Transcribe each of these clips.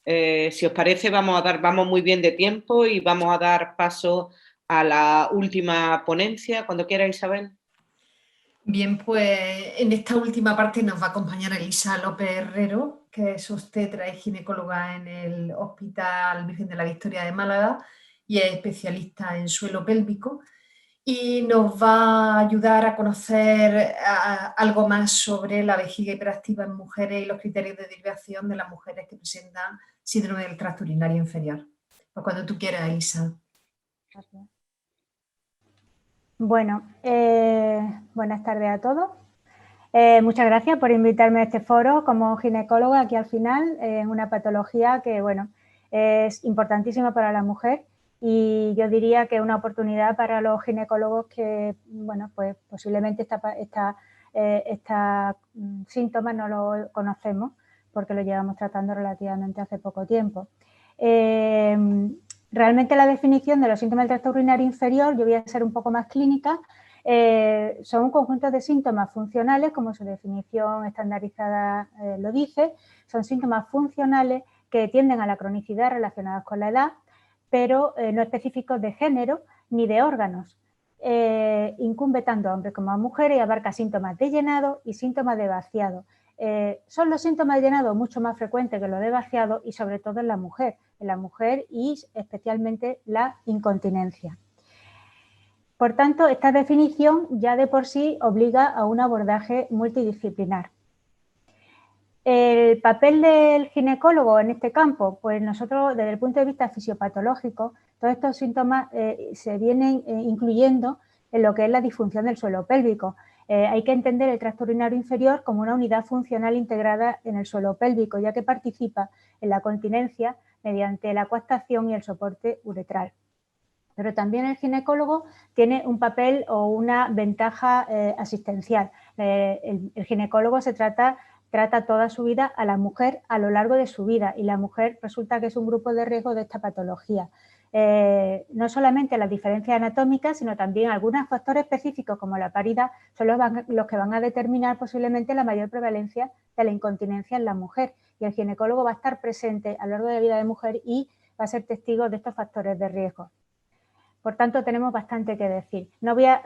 Si os parece, vamos muy bien de tiempo y vamos a dar paso a la última ponencia. Cuando quiera, Isabel. Bien, pues en esta última parte nos va a acompañar Elisa López Herrero, que es obstetra y ginecóloga en el Hospital Virgen de la Victoria de Málaga y es especialista en suelo pélvico. Y nos va a ayudar a conocer algo más sobre la vejiga hiperactiva en mujeres y los criterios de derivación de las mujeres que presentan síndrome del tracto urinario inferior. Pues cuando tú quieras, Elisa. Bueno, buenas tardes a todos. Muchas gracias por invitarme a este foro como ginecóloga aquí al final, en una patología que, bueno, es importantísima para la mujer y yo diría que es una oportunidad para los ginecólogos que, bueno, pues posiblemente esta síntomas no lo conocemos porque lo llevamos tratando relativamente hace poco tiempo. Realmente la definición de los síntomas del tracto urinario inferior, yo voy a ser un poco más clínica, son un conjunto de síntomas funcionales, como su definición estandarizada lo dice, son síntomas funcionales que tienden a la cronicidad relacionados con la edad, pero no específicos de género ni de órganos. Incumbe tanto a hombres como a mujeres y abarca síntomas de llenado y síntomas de vaciado. Son los síntomas de llenado mucho más frecuentes que los de vaciado y sobre todo en la mujer y especialmente la incontinencia. Por tanto, esta definición ya de por sí obliga a un abordaje multidisciplinar. El papel del ginecólogo en este campo, pues nosotros desde el punto de vista fisiopatológico, todos estos síntomas se vienen incluyendo en lo que es la disfunción del suelo pélvico. Hay que entender el tracto urinario inferior como una unidad funcional integrada en el suelo pélvico, ya que participa en la continencia mediante la coactación y el soporte uretral. Pero también el ginecólogo tiene un papel o una ventaja asistencial. El ginecólogo trata toda su vida a la mujer a lo largo de su vida y la mujer resulta que es un grupo de riesgo de esta patología. No solamente las diferencias anatómicas, sino también algunos factores específicos como la paridad son los que van a determinar posiblemente la mayor prevalencia de la incontinencia en la mujer. Y el ginecólogo va a estar presente a lo largo de la vida de la mujer y va a ser testigo de estos factores de riesgo. Por tanto, tenemos bastante que decir. No voy a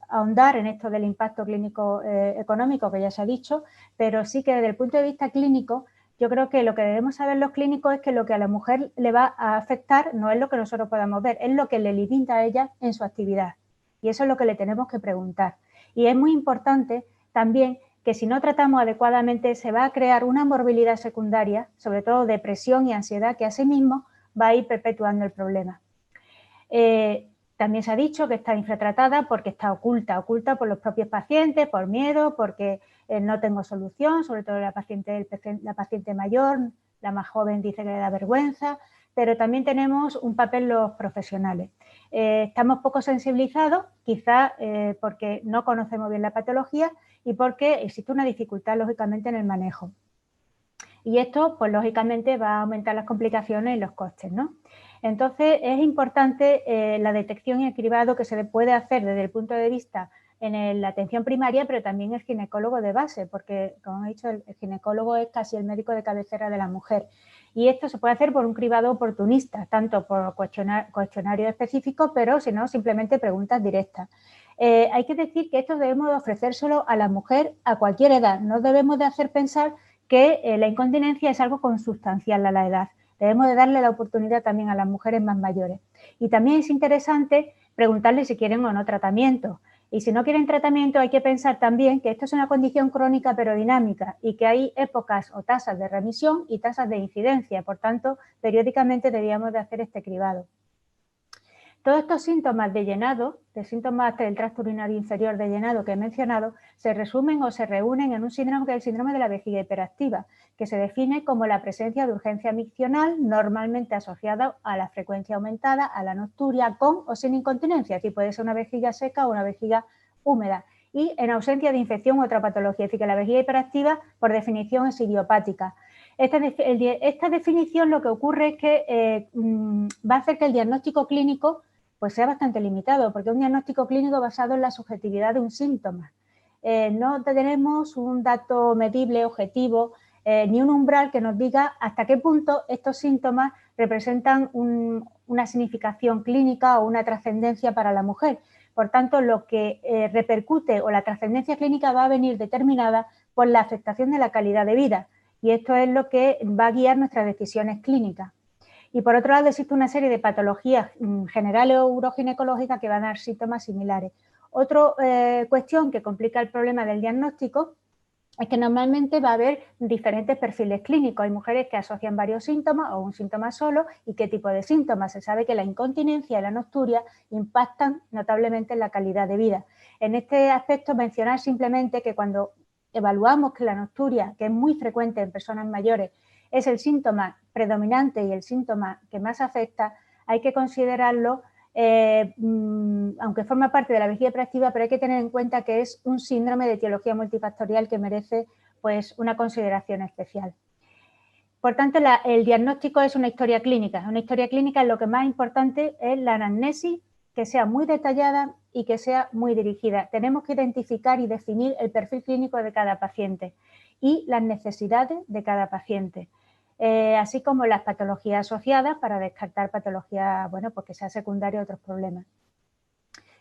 ahondar en esto del impacto clínico económico, que ya se ha dicho, pero sí que desde el punto de vista clínico, yo creo que lo que debemos saber los clínicos es que lo que a la mujer le va a afectar no es lo que nosotros podamos ver, es lo que le limita a ella en su actividad. Y eso es lo que le tenemos que preguntar. Y es muy importante también que si no tratamos adecuadamente se va a crear una morbilidad secundaria, sobre todo depresión y ansiedad, que asimismo va a ir perpetuando el problema. También se ha dicho que está infratratada porque está oculta por los propios pacientes, por miedo, porque no tengo solución, sobre todo la paciente mayor, la más joven dice que le da vergüenza, pero también tenemos un papel los profesionales. Estamos poco sensibilizados, quizás porque no conocemos bien la patología y porque existe una dificultad, lógicamente, en el manejo. Y esto, pues lógicamente, va a aumentar las complicaciones y los costes, ¿no? Entonces, es importante la detección y el cribado que se puede hacer desde el punto de vista en la atención primaria, pero también el ginecólogo de base, porque, como he dicho, el ginecólogo es casi el médico de cabecera de la mujer. Y esto se puede hacer por un cribado oportunista, tanto por cuestionarios específicos, pero si no, simplemente preguntas directas. Hay que decir que esto debemos de ofrecérselo a la mujer a cualquier edad. No debemos de hacer pensar que la incontinencia es algo consustancial a la edad. Debemos de darle la oportunidad también a las mujeres más mayores. Y también es interesante preguntarles si quieren o no tratamiento. Y si no quieren tratamiento, hay que pensar también que esto es una condición crónica pero dinámica y que hay épocas o tasas de remisión y tasas de incidencia. Por tanto, periódicamente deberíamos de hacer este cribado. Todos estos síntomas de llenado, de síntomas del tracto urinario inferior de llenado que he mencionado, se resumen o se reúnen en un síndrome que es el síndrome de la vejiga hiperactiva, que se define como la presencia de urgencia miccional normalmente asociada a la frecuencia aumentada, a la nocturia, con o sin incontinencia, es decir, puede ser una vejiga seca o una vejiga húmeda, y en ausencia de infección u otra patología, es decir, que la vejiga hiperactiva, por definición, es idiopática. Esta definición lo que ocurre es que va a hacer que el diagnóstico clínico pues sea bastante limitado, porque es un diagnóstico clínico basado en la subjetividad de un síntoma. No tenemos un dato medible, objetivo, ni un umbral que nos diga hasta qué punto estos síntomas representan una significación clínica o una trascendencia para la mujer. Por tanto, lo que repercute o la trascendencia clínica va a venir determinada por la afectación de la calidad de vida, y esto es lo que va a guiar nuestras decisiones clínicas. Y por otro lado, existe una serie de patologías generales o uroginecológicas que van a dar síntomas similares. Otra cuestión que complica el problema del diagnóstico es que normalmente va a haber diferentes perfiles clínicos. Hay mujeres que asocian varios síntomas o un síntoma solo y qué tipo de síntomas. Se sabe que la incontinencia y la nocturia impactan notablemente en la calidad de vida. En este aspecto, mencionar simplemente que cuando evaluamos que la nocturia, que es muy frecuente en personas mayores, es el síntoma predominante y el síntoma que más afecta, hay que considerarlo, aunque forma parte de la vejiga hiperactiva, pero hay que tener en cuenta que es un síndrome de etiología multifactorial que merece pues, una consideración especial. Por tanto, el diagnóstico es una historia clínica. Una historia clínica, lo que más importante es la anamnesis, que sea muy detallada y que sea muy dirigida. Tenemos que identificar y definir el perfil clínico de cada paciente y las necesidades de cada paciente. Así como las patologías asociadas para descartar patologías, bueno, pues que sea secundaria a otros problemas.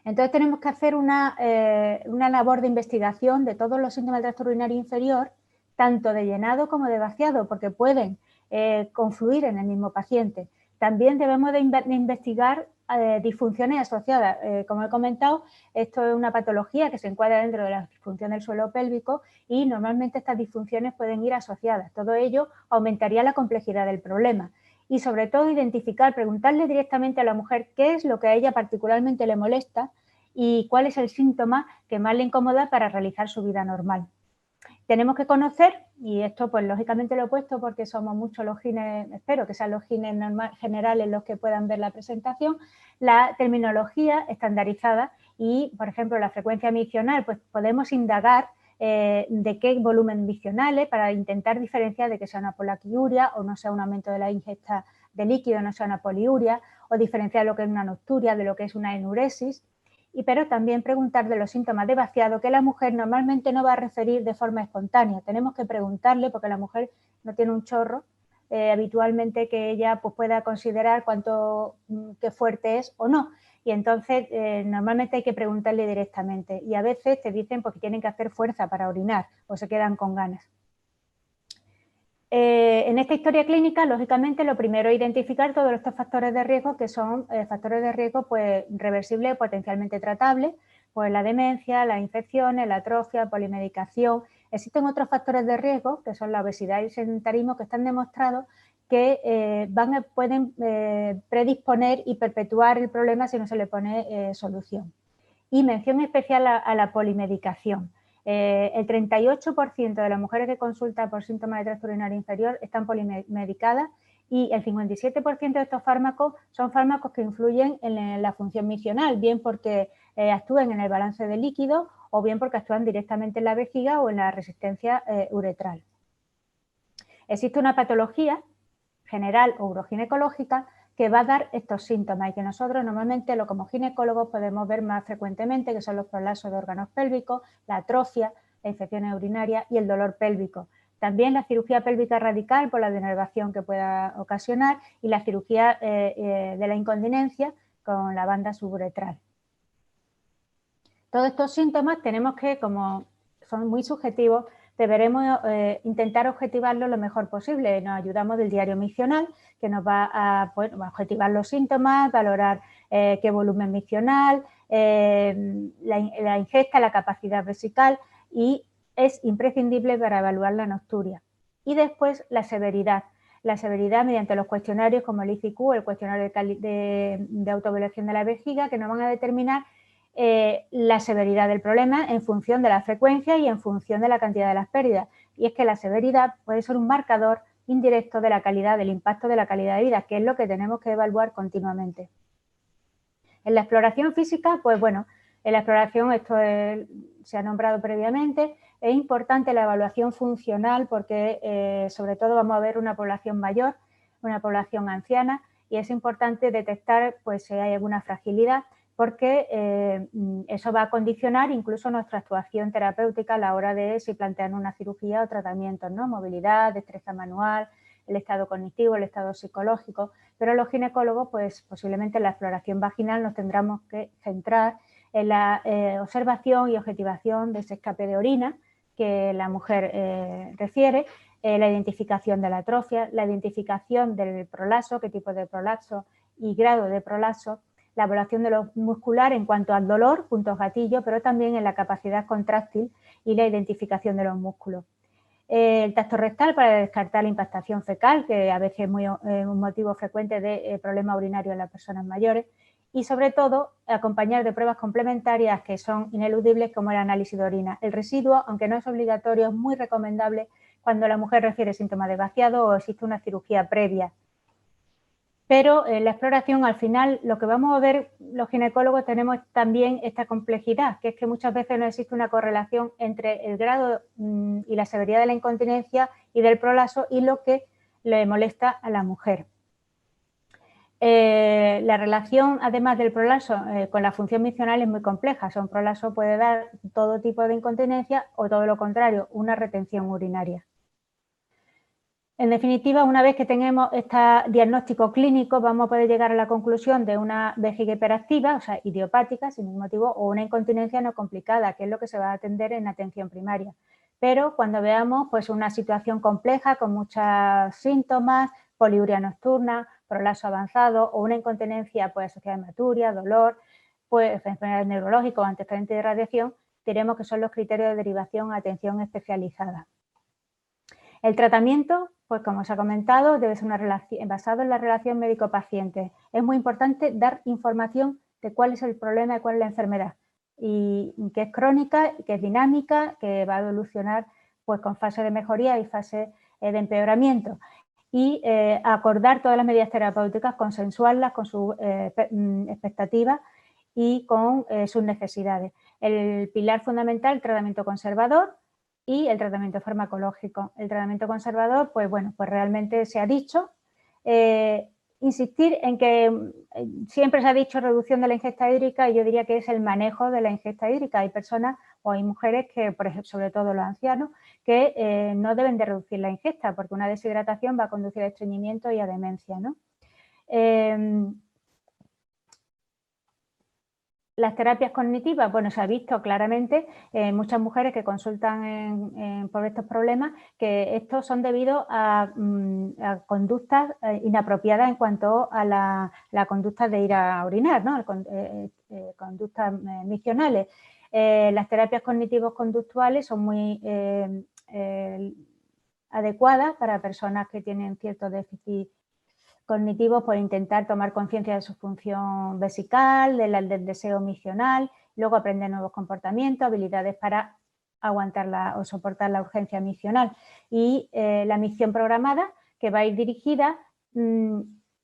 Entonces tenemos que hacer una labor de investigación de todos los síntomas del tracto urinario inferior, tanto de llenado como de vaciado, porque pueden confluir en el mismo paciente. También debemos de investigar disfunciones asociadas. Como he comentado, esto es una patología que se encuadra dentro de la disfunción del suelo pélvico y normalmente estas disfunciones pueden ir asociadas. Todo ello aumentaría la complejidad del problema. Y sobre todo identificar, preguntarle directamente a la mujer qué es lo que a ella particularmente le molesta y cuál es el síntoma que más le incomoda para realizar su vida normal. Tenemos que conocer, y esto pues lógicamente lo he puesto porque somos muchos los gines, espero que sean los gines generales los que puedan ver la presentación, la terminología estandarizada y, por ejemplo, la frecuencia miccional, pues podemos indagar de qué volumen miccional es para intentar diferenciar de que sea una polaquiuria o no sea un aumento de la ingesta de líquido, no sea una poliuria, o diferenciar lo que es una nocturia de lo que es una enuresis. Pero también preguntar de los síntomas de vaciado que la mujer normalmente no va a referir de forma espontánea. Tenemos que preguntarle porque la mujer no tiene un chorro habitualmente que ella pues, pueda considerar qué fuerte es o no. Y entonces normalmente hay que preguntarle directamente y a veces te dicen porque tienen que hacer fuerza para orinar o se quedan con ganas. En esta historia clínica, lógicamente, lo primero es identificar todos estos factores de riesgo que son factores de riesgo pues, reversibles, potencialmente tratables, pues la demencia, las infecciones, la atrofia, polimedicación. Existen otros factores de riesgo, que son la obesidad y el sedentarismo, que están demostrados que pueden predisponer y perpetuar el problema si no se le pone solución. Y mención especial a la polimedicación. El 38% de las mujeres que consultan por síntomas de tracto urinario inferior están polimedicadas y el 57% de estos fármacos son fármacos que influyen en la función miccional, bien porque actúen en el balance de líquidos o bien porque actúan directamente en la vejiga o en la resistencia uretral. Existe una patología general o uroginecológica que va a dar estos síntomas y que nosotros normalmente como ginecólogos podemos ver más frecuentemente, que son los prolapsos de órganos pélvicos, la atrofia, la infección urinaria y el dolor pélvico. También la cirugía pélvica radical por la denervación que pueda ocasionar y la cirugía de la incontinencia con la banda suburetral. Todos estos síntomas tenemos que, como son muy subjetivos, deberemos intentar objetivarlo lo mejor posible. Nos ayudamos del diario miccional, que nos va a objetivar los síntomas, valorar qué volumen miccional, la ingesta, la capacidad vesical y es imprescindible para evaluar la nocturia. Y después la severidad. La severidad mediante los cuestionarios como el ICQ, el cuestionario de autoevaluación de la vejiga, que nos van a determinar la severidad del problema en función de la frecuencia y en función de la cantidad de las pérdidas. Y es que la severidad puede ser un marcador indirecto de la calidad, del impacto de la calidad de vida, que es lo que tenemos que evaluar continuamente. En la exploración física, pues bueno, en la exploración, se ha nombrado previamente, es importante la evaluación funcional porque sobre todo vamos a ver una población mayor, una población anciana y es importante detectar pues, si hay alguna fragilidad. porque eso va a condicionar incluso nuestra actuación terapéutica a la hora de si plantean una cirugía o tratamientos, ¿no? Movilidad, destreza manual, el estado cognitivo, el estado psicológico, pero los ginecólogos, pues posiblemente en la exploración vaginal nos tendremos que centrar en la observación y objetivación de ese escape de orina que la mujer refiere, la identificación de la atrofia, la identificación del prolapso, qué tipo de prolapso y grado de prolapso, la evaluación de lo muscular en cuanto al dolor, puntos gatillo, pero también en la capacidad contráctil y la identificación de los músculos. El tacto rectal para descartar la impactación fecal, que a veces es un motivo frecuente de problemas urinarios en las personas mayores, y sobre todo acompañar de pruebas complementarias que son ineludibles como el análisis de orina. El residuo, aunque no es obligatorio, es muy recomendable cuando la mujer refiere síntomas de vaciado o existe una cirugía previa. Pero en la exploración, al final, lo que vamos a ver los ginecólogos tenemos también esta complejidad, que es que muchas veces no existe una correlación entre el grado y la severidad de la incontinencia y del prolapso y lo que le molesta a la mujer. La relación, además del prolapso, con la función miccional es muy compleja. O sea, un prolapso puede dar todo tipo de incontinencia o todo lo contrario, una retención urinaria. En definitiva, una vez que tengamos este diagnóstico clínico, vamos a poder llegar a la conclusión de una vejiga hiperactiva, o sea, idiopática, sin ningún motivo, o una incontinencia no complicada, que es lo que se va a atender en atención primaria. Pero cuando veamos pues, una situación compleja con muchos síntomas, poliuria nocturna, prolapso avanzado o una incontinencia pues, asociada a hematuria, dolor, pues, enfermedad neurológica o antecedente de radiación, diremos que son los criterios de derivación a atención especializada. El tratamiento, pues como se ha comentado, debe ser basado en la relación médico-paciente. Es muy importante dar información de cuál es el problema y cuál es la enfermedad, y que es crónica, que es dinámica, que va a evolucionar pues, con fase de mejoría y fase de empeoramiento. Y acordar todas las medidas terapéuticas, consensuarlas con sus expectativas y con sus necesidades. El pilar fundamental, el tratamiento conservador, y el tratamiento farmacológico. El tratamiento conservador, pues bueno, pues realmente se ha dicho. Insistir en que siempre se ha dicho reducción de la ingesta hídrica y yo diría que es el manejo de la ingesta hídrica. Hay personas o hay mujeres que, por ejemplo, sobre todo los ancianos, que no deben de reducir la ingesta porque una deshidratación va a conducir a estreñimiento y a demencia, ¿no? Las terapias cognitivas, bueno, se ha visto claramente en muchas mujeres que consultan por estos problemas que estos son debidos a conductas inapropiadas en cuanto a la conducta de ir a orinar, ¿no? Conductas miccionales. Las terapias cognitivos conductuales son muy adecuadas para personas que tienen cierto déficit cognitivos por intentar tomar conciencia de su función vesical, del deseo miccional, luego aprender nuevos comportamientos, habilidades para aguantar o soportar la urgencia miccional. Y la micción programada, que va a ir dirigida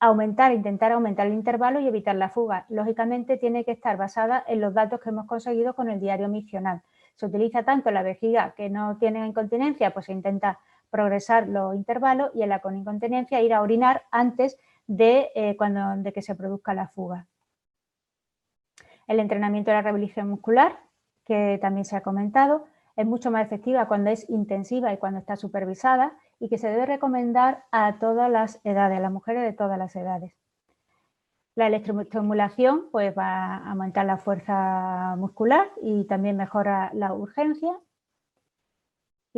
a intentar aumentar el intervalo y evitar la fuga. Lógicamente tiene que estar basada en los datos que hemos conseguido con el diario miccional. Se utiliza tanto en la vejiga que no tiene incontinencia, pues se intenta progresar los intervalos, y en la con incontinencia ir a orinar antes de que se produzca la fuga. El entrenamiento de la rehabilitación muscular, que también se ha comentado, es mucho más efectiva cuando es intensiva y cuando está supervisada, y que se debe recomendar a todas las edades, a las mujeres de todas las edades. La electroestimulación pues, va a aumentar la fuerza muscular y también mejora la urgencia.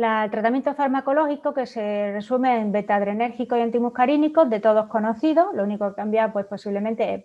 El tratamiento farmacológico, que se resume en beta-adrenérgicos y antimuscarínicos, de todos conocidos. Lo único que cambia, pues posiblemente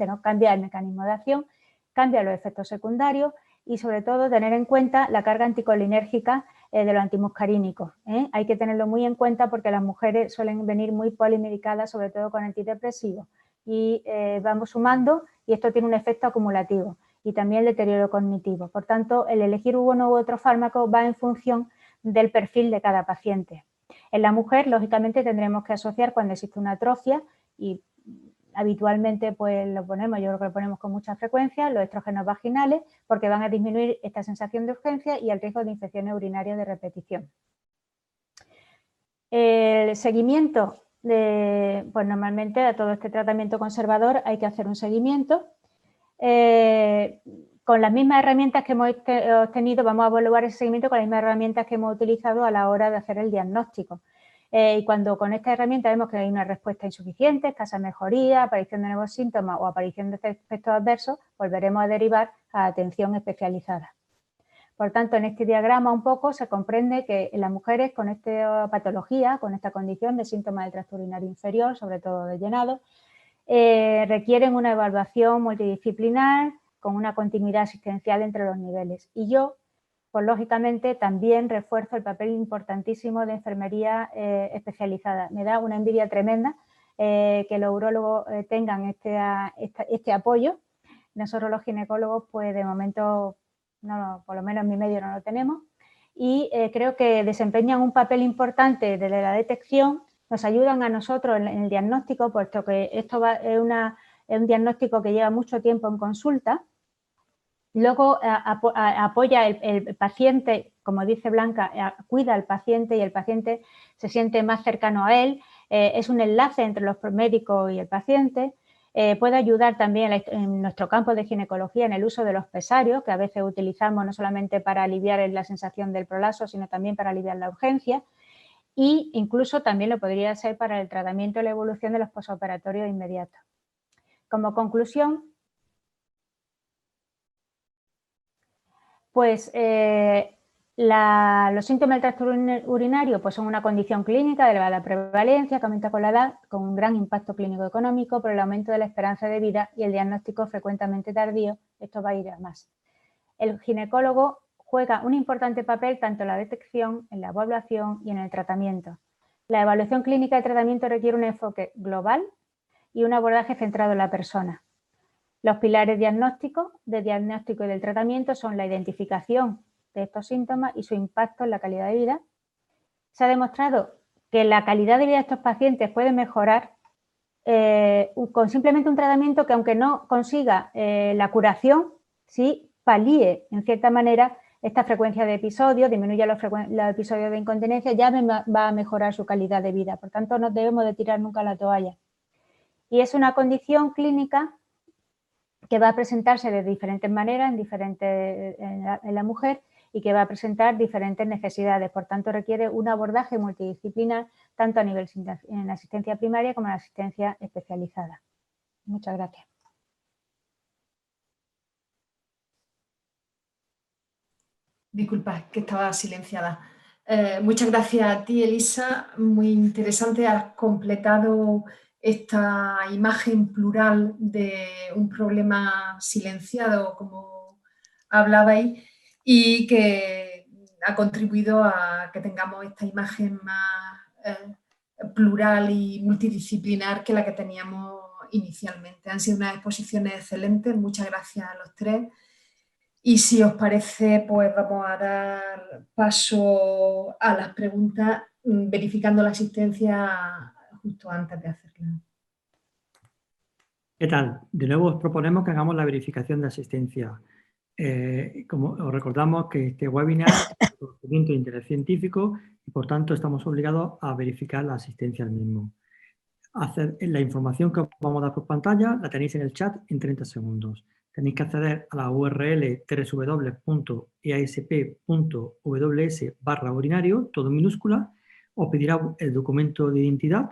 no, cambia el mecanismo de acción, cambia los efectos secundarios y sobre todo tener en cuenta la carga anticolinérgica de los antimuscarínicos. Hay que tenerlo muy en cuenta porque las mujeres suelen venir muy polimedicadas, sobre todo con antidepresivos, y vamos sumando y esto tiene un efecto acumulativo y también el deterioro cognitivo. Por tanto, el elegir uno u otro fármaco va en función del perfil de cada paciente. En la mujer, lógicamente, tendremos que asociar cuando existe una atrofia y habitualmente pues yo creo que lo ponemos con mucha frecuencia, los estrógenos vaginales, porque van a disminuir esta sensación de urgencia y el riesgo de infecciones urinarias de repetición. El seguimiento, pues normalmente a todo este tratamiento conservador hay que hacer un seguimiento. con las mismas herramientas que hemos obtenido, vamos a evaluar ese seguimiento con las mismas herramientas que hemos utilizado a la hora de hacer el diagnóstico. Y cuando con esta herramienta vemos que hay una respuesta insuficiente, escasa mejoría, aparición de nuevos síntomas o aparición de efectos adversos, volveremos a derivar a atención especializada. Por tanto, en este diagrama un poco se comprende que en las mujeres con esta patología, con esta condición de síntomas del tracto urinario inferior, sobre todo de llenado, requieren una evaluación multidisciplinar con una continuidad asistencial entre los niveles. Y yo, pues lógicamente, también refuerzo el papel importantísimo de enfermería especializada. Me da una envidia tremenda que los urólogos tengan este apoyo. Nosotros los ginecólogos, pues de momento, no, por lo menos en mi medio no lo tenemos. Y creo que desempeñan un papel importante desde la detección, nos ayudan a nosotros en el diagnóstico, puesto que esto es un diagnóstico que lleva mucho tiempo en consulta. Luego apoya el paciente, como dice Blanca, cuida al paciente y el paciente se siente más cercano a él. Es un enlace entre los médicos y el paciente. Puede ayudar también en nuestro campo de ginecología en el uso de los pesarios, que a veces utilizamos no solamente para aliviar la sensación del prolapso, sino también para aliviar la urgencia. Y incluso también lo podría ser para el tratamiento y la evolución de los posoperatorios inmediatos. Como conclusión, pues los síntomas del tracto urinario pues son una condición clínica de elevada prevalencia que aumenta con la edad, con un gran impacto clínico-económico por el aumento de la esperanza de vida y el diagnóstico frecuentemente tardío. Esto va a ir a más. El ginecólogo juega un importante papel tanto en la detección, en la evaluación y en el tratamiento. La evaluación clínica de tratamiento requiere un enfoque global y un abordaje centrado en la persona. Los pilares diagnósticos y del tratamiento son la identificación de estos síntomas y su impacto en la calidad de vida. Se ha demostrado que la calidad de vida de estos pacientes puede mejorar con simplemente un tratamiento que, aunque no consiga la curación, sí palíe en cierta manera esta frecuencia de episodios, disminuya los episodios de incontinencia, ya va a mejorar su calidad de vida. Por tanto, no debemos de tirar nunca la toalla. Y es una condición clínica que va a presentarse de diferentes maneras en la mujer y que va a presentar diferentes necesidades. Por tanto, requiere un abordaje multidisciplinar tanto a nivel en la asistencia primaria como en la asistencia especializada. Muchas gracias. Disculpa, que estaba silenciada. Muchas gracias a ti, Elisa. Muy interesante. Has completado esta imagen plural de un problema silenciado, como hablabais, y que ha contribuido a que tengamos esta imagen más plural y multidisciplinar que la que teníamos inicialmente. Han sido unas exposiciones excelentes. Muchas gracias a los tres. Y si os parece, pues vamos a dar paso a las preguntas, verificando la asistencia justo antes de hacerla. ¿Qué tal? De nuevo os proponemos que hagamos la verificación de asistencia. Como os recordamos que este webinar es un conocimiento de interés científico y por tanto estamos obligados a verificar la asistencia al mismo. La información que os vamos a dar por pantalla la tenéis en el chat en 30 segundos. Tenéis que acceder a la URL www.easp.ws/urinario, todo en minúscula, os pedirá el documento de identidad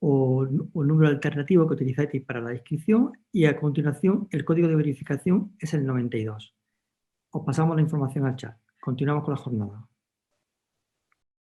o el número alternativo que utilizáis para la inscripción y a continuación el código de verificación es el 92. Os pasamos la información al chat. Continuamos con la jornada.